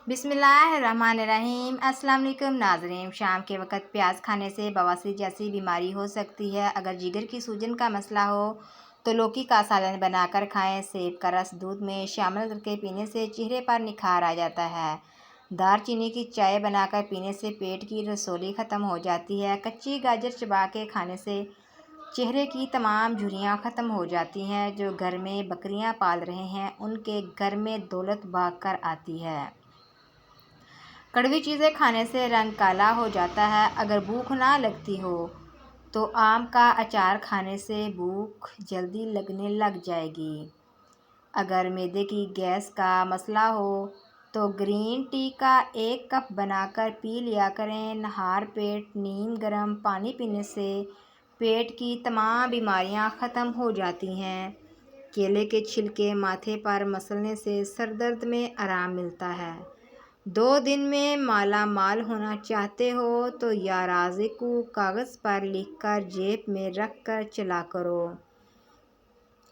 بسم اللہ الرحمن الرحیم۔ السلام علیکم ناظرین، شام کے وقت پیاز کھانے سے بواسیر جیسی بیماری ہو سکتی ہے۔ اگر جگر کی سوجن کا مسئلہ ہو تو لوکی کا سالن بنا کر کھائیں۔ سیب کا رس دودھ میں شامل کر کے پینے سے چہرے پر نکھار آ جاتا ہے۔ دار چینی کی چائے بنا کر پینے سے پیٹ کی رسولی ختم ہو جاتی ہے۔ کچی گاجر چبا کے کھانے سے چہرے کی تمام جھریاں ختم ہو جاتی ہیں۔ جو گھر میں بکریاں پال رہے ہیں ان کے گھر میں دولت بھاگ کر آتی ہے۔ کڑوی چیزیں کھانے سے رنگ کالا ہو جاتا ہے۔ اگر بھوک نہ لگتی ہو تو آم کا اچار کھانے سے بھوک جلدی لگنے لگ جائے گی۔ اگر معدے کی گیس کا مسئلہ ہو تو گرین ٹی کا 1 کپ بنا کر پی لیا کریں۔ نہار پیٹ نیم گرم پانی پینے سے پیٹ کی تمام بیماریاں ختم ہو جاتی ہیں۔ کیلے کے چھلکے ماتھے پر مسلنے سے سر درد میں آرام ملتا ہے۔ 2 دن میں مالا مال ہونا چاہتے ہو تو یا رازقو کاغذ پر لکھ کر جیب میں رکھ کر چلا کرو۔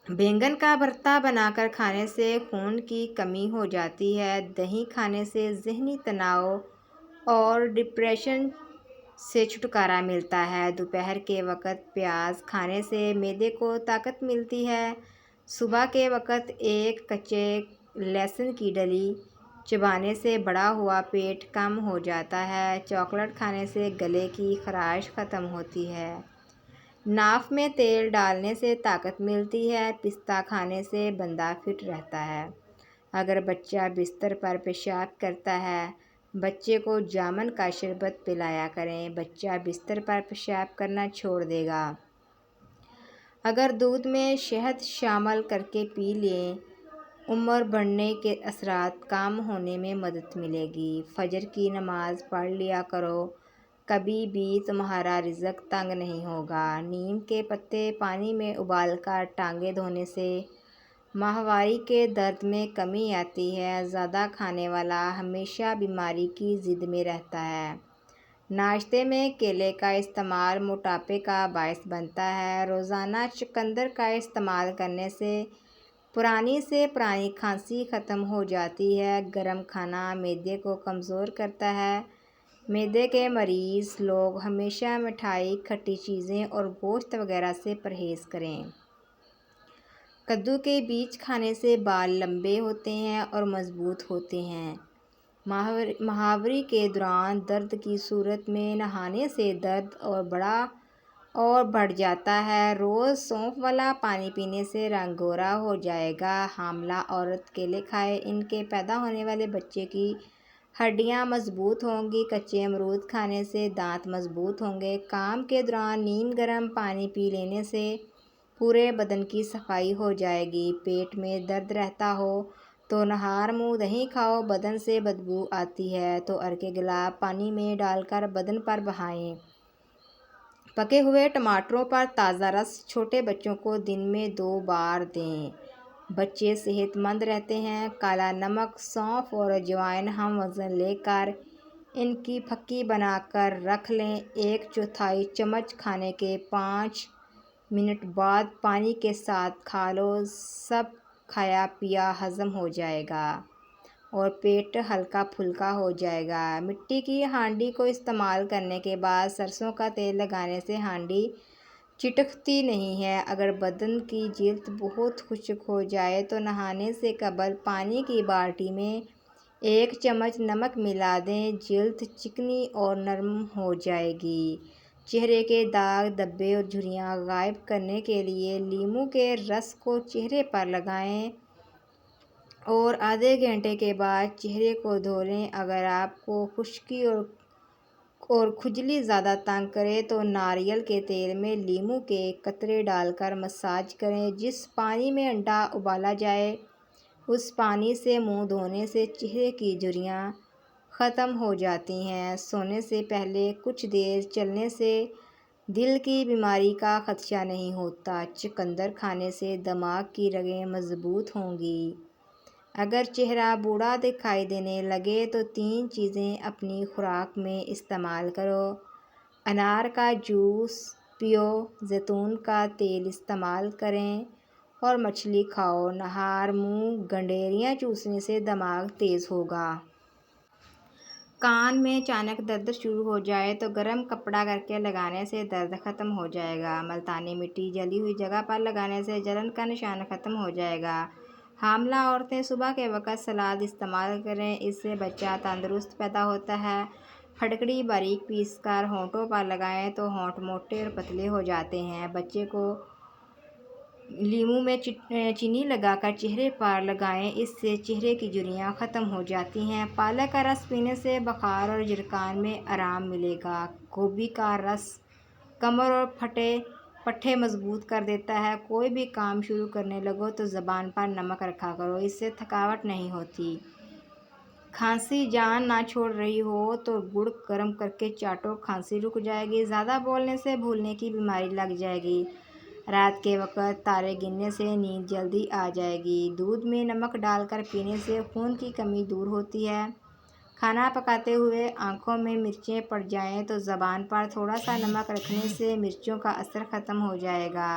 بینگن کا بھرتا بنا کر کھانے سے خون کی کمی ہو جاتی ہے۔ دہی کھانے سے ذہنی تناؤ اور ڈپریشن سے چھٹکارا ملتا ہے۔ دوپہر کے وقت پیاز کھانے سے معدے کو طاقت ملتی ہے۔ صبح کے وقت ایک کچے لہسن کی ڈلی چبانے سے بڑا ہوا پیٹ کم ہو جاتا ہے۔ چاکلیٹ کھانے سے گلے کی خراش ختم ہوتی ہے۔ ناف میں تیل ڈالنے سے طاقت ملتی ہے۔ پستہ کھانے سے بندہ فٹ رہتا ہے۔ اگر بچہ بستر پر پیشاب کرتا ہے بچے کو جامن کا شربت پلایا کریں، بچہ بستر پر پیشاب کرنا چھوڑ دے گا۔ اگر دودھ میں شہد شامل کر کے پی لیں عمر بڑھنے کے اثرات کم ہونے میں مدد ملے گی۔ فجر کی نماز پڑھ لیا کرو، کبھی بھی تمہارا رزق تنگ نہیں ہوگا۔ نیم کے پتے پانی میں ابال کر ٹانگیں دھونے سے ماہواری کے درد میں کمی آتی ہے۔ زیادہ کھانے والا ہمیشہ بیماری کی زد میں رہتا ہے۔ ناشتے میں کیلے کا استعمال موٹاپے کا باعث بنتا ہے۔ روزانہ چقندر کا استعمال کرنے سے پرانی سے پرانی کھانسی ختم ہو جاتی ہے۔ گرم کھانا معدے کو کمزور کرتا ہے۔ معدے کے مریض لوگ ہمیشہ مٹھائی، کھٹی چیزیں اور گوشت وغیرہ سے پرہیز کریں۔ کدو کے بیج کھانے سے بال لمبے ہوتے ہیں اور مضبوط ہوتے ہیں۔ ماہواری کے دوران درد کی صورت میں نہانے سے درد اور بڑھ جاتا ہے۔ روز سونف والا پانی پینے سے رنگ گورا ہو جائے گا۔ حاملہ عورت کیلے کھائے، ان کے پیدا ہونے والے بچے کی ہڈیاں مضبوط ہوں گی۔ کچے امرود کھانے سے دانت مضبوط ہوں گے۔ کام کے دوران نیم گرم پانی پی لینے سے پورے بدن کی صفائی ہو جائے گی۔ پیٹ میں درد رہتا ہو تو نہار منہ دہی کھاؤ۔ بدن سے بدبو آتی ہے تو عرق گلاب پانی میں ڈال کر بدن پر بہائیں۔ پکے ہوئے ٹماٹروں پر تازہ رس چھوٹے بچوں کو دن میں 2 بار دیں۔ بچے صحت مند رہتے ہیں۔ کالا نمک، سونف اور اجوائن ہم وزن لے کر ان کی پھکی بنا کر رکھ لیں۔ 1/4 چمچ کھانے کے 5 منٹ بعد پانی کے ساتھ کھا لو۔ سب کھایا پیا ہضم ہو جائے گا اور پیٹ ہلکا پھلکا ہو جائے گا۔ مٹی کی ہانڈی کو استعمال کرنے کے بعد سرسوں کا تیل لگانے سے ہانڈی چٹکتی نہیں ہے۔ اگر بدن کی جلد بہت خشک ہو جائے تو نہانے سے قبل پانی کی بالٹی میں 1 چمچ نمک ملا دیں۔ جلد چکنی اور نرم ہو جائے گی۔ چہرے کے داغ، دھبے اور جھریاں غائب کرنے کے لیے لیموں کے رس کو چہرے پر لگائیں اور آدھے گھنٹے کے بعد چہرے کو دھو لیں۔ اگر آپ کو خشکی اور کھجلی زیادہ تنگ کرے تو ناریل کے تیل میں لیموں کے قطرے ڈال کر مساج کریں۔ جس پانی میں انڈا ابالا جائے اس پانی سے منہ دھونے سے چہرے کی جھریاں ختم ہو جاتی ہیں۔ سونے سے پہلے کچھ دیر چلنے سے دل کی بیماری کا خدشہ نہیں ہوتا۔ چقندر کھانے سے دماغ کی رگیں مضبوط ہوں گی۔ اگر چہرہ بوڑھا دکھائی دینے لگے تو 3 چیزیں اپنی خوراک میں استعمال کرو۔ انار کا جوس پیو، زیتون کا تیل استعمال کریں اور مچھلی کھاؤ۔ نہار منہ گنڈیریاں چوسنے سے دماغ تیز ہوگا۔ کان میں اچانک درد شروع ہو جائے تو گرم کپڑا کر کے لگانے سے درد ختم ہو جائے گا۔ ملتانی مٹی جلی ہوئی جگہ پر لگانے سے جلن کا نشان ختم ہو جائے گا۔ حاملہ عورتیں صبح کے وقت سلاد استعمال کریں، اس سے بچہ تندرست پیدا ہوتا ہے۔ پھٹکڑی باریک پیس کر ہونٹوں پر لگائیں تو ہونٹ موٹے اور پتلے ہو جاتے ہیں۔ بچے کو لیموں میں چینی لگا کر چہرے پر لگائیں، اس سے چہرے کی جھریاں ختم ہو جاتی ہیں۔ پالک کا رس پینے سے بخار اور جرثومے میں آرام ملے گا۔ گوبھی کا رس کمر اور پٹھے مضبوط کر دیتا ہے۔ کوئی بھی کام شروع کرنے لگو تو زبان پر نمک رکھا کرو، اس سے تھکاوٹ نہیں ہوتی۔ کھانسی جان نہ چھوڑ رہی ہو تو گڑ گرم کر کے چاٹو، کھانسی رک جائے گی۔ زیادہ بولنے سے بھولنے کی بیماری لگ جائے گی۔ رات کے وقت تارے گننے سے نیند جلدی آ جائے گی۔ دودھ میں نمک ڈال کر پینے سے خون کی کمی دور ہوتی ہے۔ کھانا پکاتے ہوئے آنکھوں میں مرچیں پڑ جائیں تو زبان پر تھوڑا سا نمک رکھنے سے مرچوں کا اثر ختم ہو جائے گا۔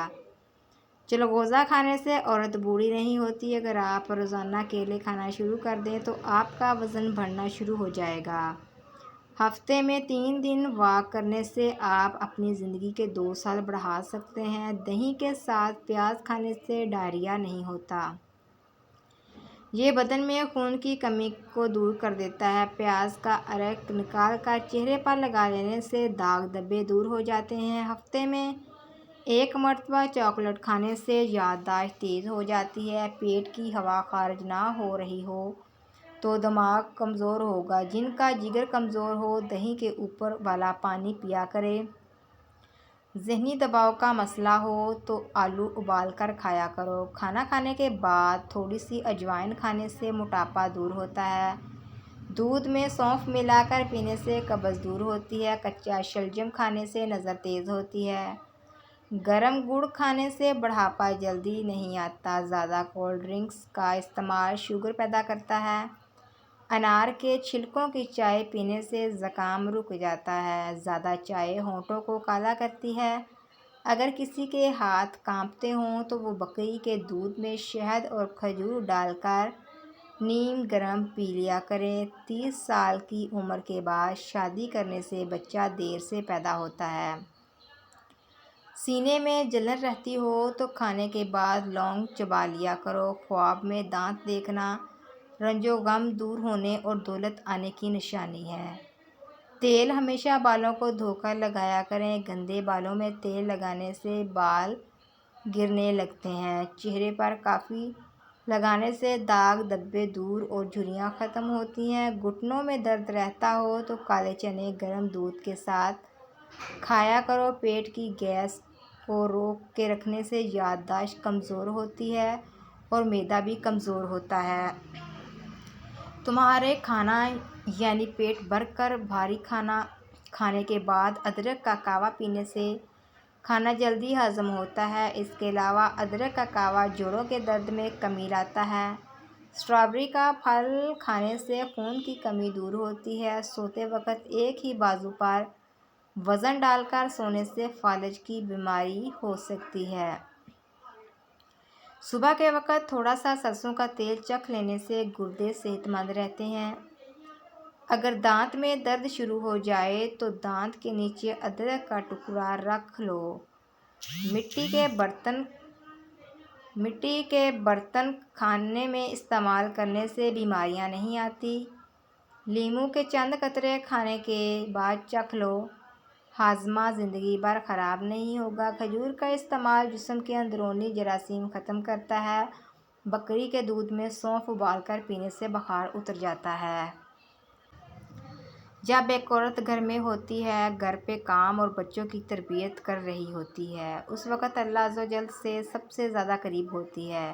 چلغوزہ کھانے سے عورت بوڑھی نہیں ہوتی۔ اگر آپ روزانہ کیلے کھانا شروع کر دیں تو آپ کا وزن بڑھنا شروع ہو جائے گا۔ ہفتے میں 3 دن واک کرنے سے آپ اپنی زندگی کے 2 سال بڑھا سکتے ہیں۔ دہی کے ساتھ پیاز کھانے سے ڈائریا نہیں ہوتا۔ یہ بدن میں خون کی کمی کو دور کر دیتا ہے۔ پیاز کا عرق نکال کر چہرے پر لگا لینے سے داغ دھبے دور ہو جاتے ہیں۔ ہفتے میں 1 مرتبہ چاکلیٹ کھانے سے یادداشت تیز ہو جاتی ہے۔ پیٹ کی ہوا خارج نہ ہو رہی ہو تو دماغ کمزور ہوگا۔ جن کا جگر کمزور ہو دہی کے اوپر والا پانی پیا کرے۔ ذہنی دباؤ کا مسئلہ ہو تو آلو ابال کر کھایا کرو۔ کھانا کھانے کے بعد تھوڑی سی اجوائن کھانے سے موٹاپا دور ہوتا ہے۔ دودھ میں سونف ملا کر پینے سے قبض دور ہوتی ہے۔ کچا شلجم کھانے سے نظر تیز ہوتی ہے۔ گرم گڑ کھانے سے بڑھاپا جلدی نہیں آتا۔ زیادہ کولڈ ڈرنکس کا استعمال شوگر پیدا کرتا ہے۔ انار کے چھلکوں کی چائے پینے سے زکام رک جاتا ہے۔ زیادہ چائے ہونٹوں کو کالا کرتی ہے۔ اگر کسی کے ہاتھ کانپتے ہوں تو وہ بکری کے دودھ میں شہد اور کھجور ڈال کر نیم گرم پی لیا کرے۔ 30 سال کی عمر کے بعد شادی کرنے سے بچہ دیر سے پیدا ہوتا ہے۔ سینے میں جلن رہتی ہو تو کھانے کے بعد لونگ چبا لیا کرو۔ خواب میں دانت دیکھنا رنج و غم دور ہونے اور دولت آنے کی نشانی ہے۔ تیل ہمیشہ بالوں کو دھو کر لگایا کریں۔ گندے بالوں میں تیل لگانے سے بال گرنے لگتے ہیں۔ چہرے پر کافی لگانے سے داغ دھبے دور اور جھریاں ختم ہوتی ہیں۔ گھٹنوں میں درد رہتا ہو تو کالے چنے گرم دودھ کے ساتھ کھایا کرو۔ پیٹ کی گیس کو روک کے رکھنے سے یادداشت کمزور ہوتی ہے اور معدہ بھی کمزور ہوتا ہے۔ تمہارے کھانا یعنی پیٹ بھر کر بھاری کھانا کھانے کے بعد ادرک کا قہوہ پینے سے کھانا جلدی ہضم ہوتا ہے۔ اس کے علاوہ ادرک کا قہوہ جوڑوں کے درد میں کمی لاتا ہے۔ اسٹرابیری کا پھل کھانے سے خون کی کمی دور ہوتی ہے۔ سوتے وقت ایک ہی بازو پر وزن ڈال کر سونے سے فالج کی بیماری ہو سکتی ہے۔ صبح کے وقت تھوڑا سا سرسوں کا تیل چکھ لینے سے گردے صحت مند رہتے ہیں۔ اگر دانت میں درد شروع ہو جائے تو دانت کے نیچے ادرک کا ٹکڑا رکھ لو۔ مٹی کے برتن کھانے میں استعمال کرنے سے بیماریاں نہیں آتی۔ لیموں کے چند قطرے کھانے کے بعد چکھ لو، ہاضمہ زندگی بھر خراب نہیں ہوگا۔ کھجور کا استعمال جسم کے اندرونی جراثیم ختم کرتا ہے۔ بکری کے دودھ میں سونف ابال کر پینے سے بخار اتر جاتا ہے۔ جب ایک عورت گھر میں ہوتی ہے، گھر پہ کام اور بچوں کی تربیت کر رہی ہوتی ہے، اس وقت اللہ عز و جل سے سب سے زیادہ قریب ہوتی ہے۔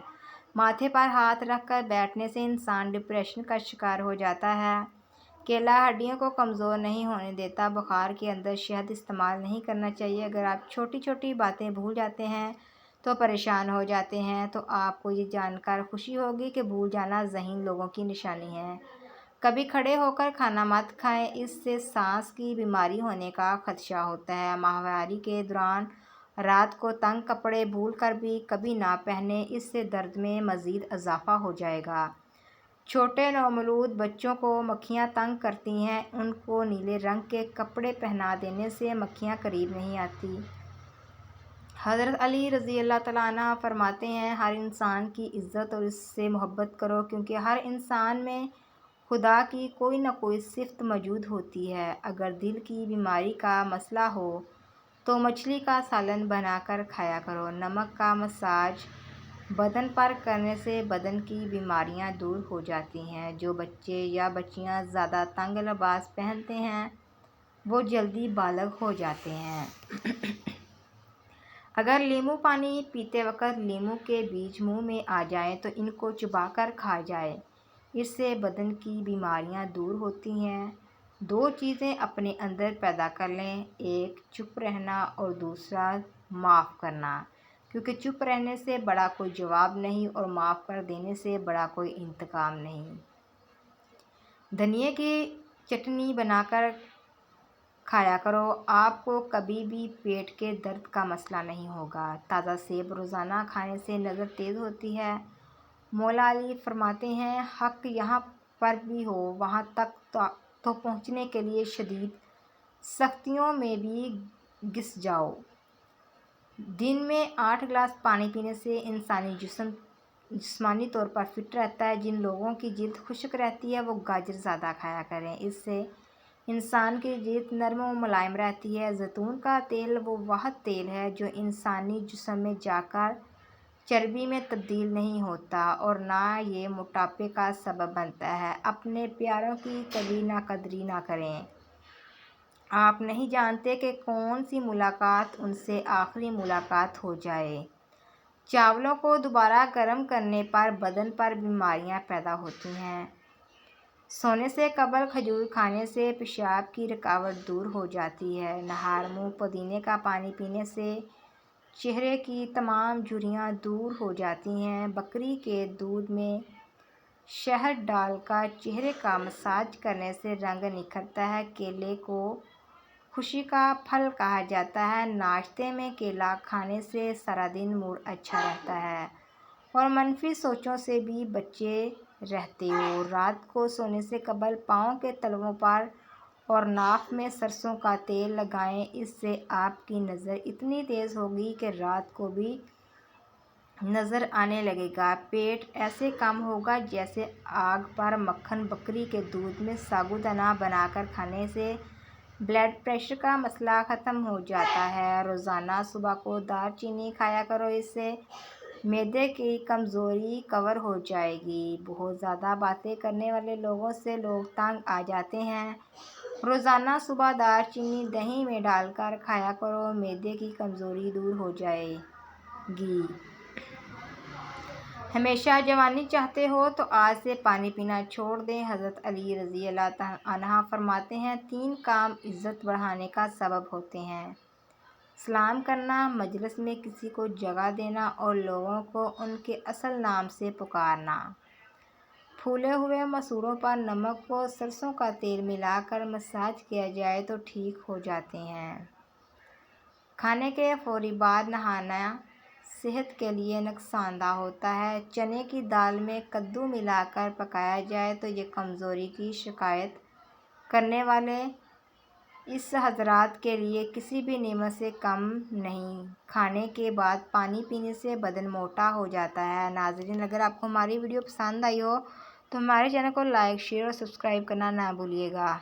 ماتھے پر ہاتھ رکھ کر بیٹھنے سے انسان ڈپریشن کا شکار ہو جاتا ہے۔ کیلا ہڈیوں کو کمزور نہیں ہونے دیتا۔ بخار کے اندر شہد استعمال نہیں کرنا چاہیے۔ اگر آپ چھوٹی چھوٹی باتیں بھول جاتے ہیں تو پریشان ہو جاتے ہیں تو آپ کو یہ جان کر خوشی ہوگی کہ بھول جانا ذہین لوگوں کی نشانی ہے۔ کبھی کھڑے ہو کر کھانا مت کھائیں، اس سے سانس کی بیماری ہونے کا خدشہ ہوتا ہے۔ ماہواری کے دوران رات کو تنگ کپڑے بھول کر بھی کبھی نہ پہنیں، اس سے درد میں مزید اضافہ ہو جائے گا۔ چھوٹے نومولود بچوں کو مکھیاں تنگ کرتی ہیں، ان کو نیلے رنگ کے کپڑے پہنا دینے سے مکھیاں قریب نہیں آتی۔ حضرت علی رضی اللہ تعالیٰ عنہ فرماتے ہیں، ہر انسان کی عزت اور اس سے محبت کرو، کیونکہ ہر انسان میں خدا کی کوئی نہ کوئی صفت موجود ہوتی ہے۔ اگر دل کی بیماری کا مسئلہ ہو تو مچھلی کا سالن بنا کر کھایا کرو۔ نمک کا مساج بدن پر کرنے سے بدن کی بیماریاں دور ہو جاتی ہیں۔ جو بچے یا بچیاں زیادہ تنگ لباس پہنتے ہیں وہ جلدی بالغ ہو جاتے ہیں۔ اگر لیموں پانی پیتے وقت لیموں کے بیج منہ میں آ جائیں تو ان کو چبا کر کھا جائے، اس سے بدن کی بیماریاں دور ہوتی ہیں۔ دو چیزیں اپنے اندر پیدا کر لیں، ایک چپ رہنا اور دوسرا معاف کرنا، کیونکہ چپ رہنے سے بڑا کوئی جواب نہیں اور معاف کر دینے سے بڑا کوئی انتقام نہیں۔ دھنیا کی چٹنی بنا کر کھایا کرو، آپ کو کبھی بھی پیٹ کے درد کا مسئلہ نہیں ہوگا۔ تازہ سیب روزانہ کھانے سے نظر تیز ہوتی ہے۔ مولا علی فرماتے ہیں، حق یہاں پر بھی ہو وہاں تک تو پہنچنے کے لیے شدید سختیوں میں بھی گھس جاؤ۔ دن میں 8 گلاس پانی پینے سے انسانی جسم جسمانی طور پر فٹ رہتا ہے۔ جن لوگوں کی جلد خشک رہتی ہے وہ گاجر زیادہ کھایا کریں، اس سے انسان کی جلد نرم و ملائم رہتی ہے۔ زیتون کا تیل وہ واحد تیل ہے جو انسانی جسم میں جا کر چربی میں تبدیل نہیں ہوتا اور نہ یہ موٹاپے کا سبب بنتا ہے۔ اپنے پیاروں کی کبھی ناقدری نہ کریں، آپ نہیں جانتے کہ کون سی ملاقات ان سے آخری ملاقات ہو جائے۔ چاولوں کو دوبارہ گرم کرنے پر بدن پر بیماریاں پیدا ہوتی ہیں۔ سونے سے قبل کھجور کھانے سے پیشاب کی رکاوٹ دور ہو جاتی ہے۔ نہار منہ پودینے کا پانی پینے سے چہرے کی تمام جھریاں دور ہو جاتی ہیں۔ بکری کے دودھ میں شہد ڈال کر چہرے کا مساج کرنے سے رنگ نکھرتا ہے۔ کیلے کو خوشی کا پھل کہا جاتا ہے۔ ناشتے میں کیلا کھانے سے سارا دن موڈ اچھا رہتا ہے اور منفی سوچوں سے بھی بچے رہتے ہو۔ رات کو سونے سے قبل پاؤں کے تلووں پر اور ناک میں سرسوں کا تیل لگائیں، اس سے آپ کی نظر اتنی تیز ہوگی کہ رات کو بھی نظر آنے لگے گا۔ پیٹ ایسے کم ہوگا جیسے آگ پر مکھن۔ بکری کے دودھ میں سابودانہ بنا کر کھانے سے بلڈ پریشر کا مسئلہ ختم ہو جاتا ہے۔ روزانہ صبح کو دار چینی کھایا کرو، اس سے معدے کی کمزوری کور ہو جائے گی۔ بہت زیادہ باتیں کرنے والے لوگوں سے لوگ تنگ آ جاتے ہیں۔ روزانہ صبح دار چینی دہی میں ڈال کر کھایا کرو، معدے کی کمزوری دور ہو جائے گی۔ ہمیشہ جوانی چاہتے ہو تو آج سے پانی پینا چھوڑ دیں۔ حضرت علی رضی اللہ عنہ فرماتے ہیں، 3 کام عزت بڑھانے کا سبب ہوتے ہیں: سلام کرنا، مجلس میں کسی کو جگہ دینا اور لوگوں کو ان کے اصل نام سے پکارنا۔ پھولے ہوئے مسوڑوں پر نمک و سرسوں کا تیل ملا کر مساج کیا جائے تو ٹھیک ہو جاتے ہیں۔ کھانے کے فوری بعد نہانا صحت کے لیے نقصان دہ ہوتا ہے۔ چنے کی دال میں کدو ملا کر پکایا جائے تو یہ کمزوری کی شکایت کرنے والے اس حضرات کے لیے کسی بھی نعمت سے کم نہیں۔ کھانے کے بعد پانی پینے سے بدن موٹا ہو جاتا ہے۔ ناظرین، اگر آپ کو ہماری ویڈیو پسند آئی ہو تو ہمارے چینل کو لائک، شیئر اور سبسکرائب کرنا نہ بھولیے گا۔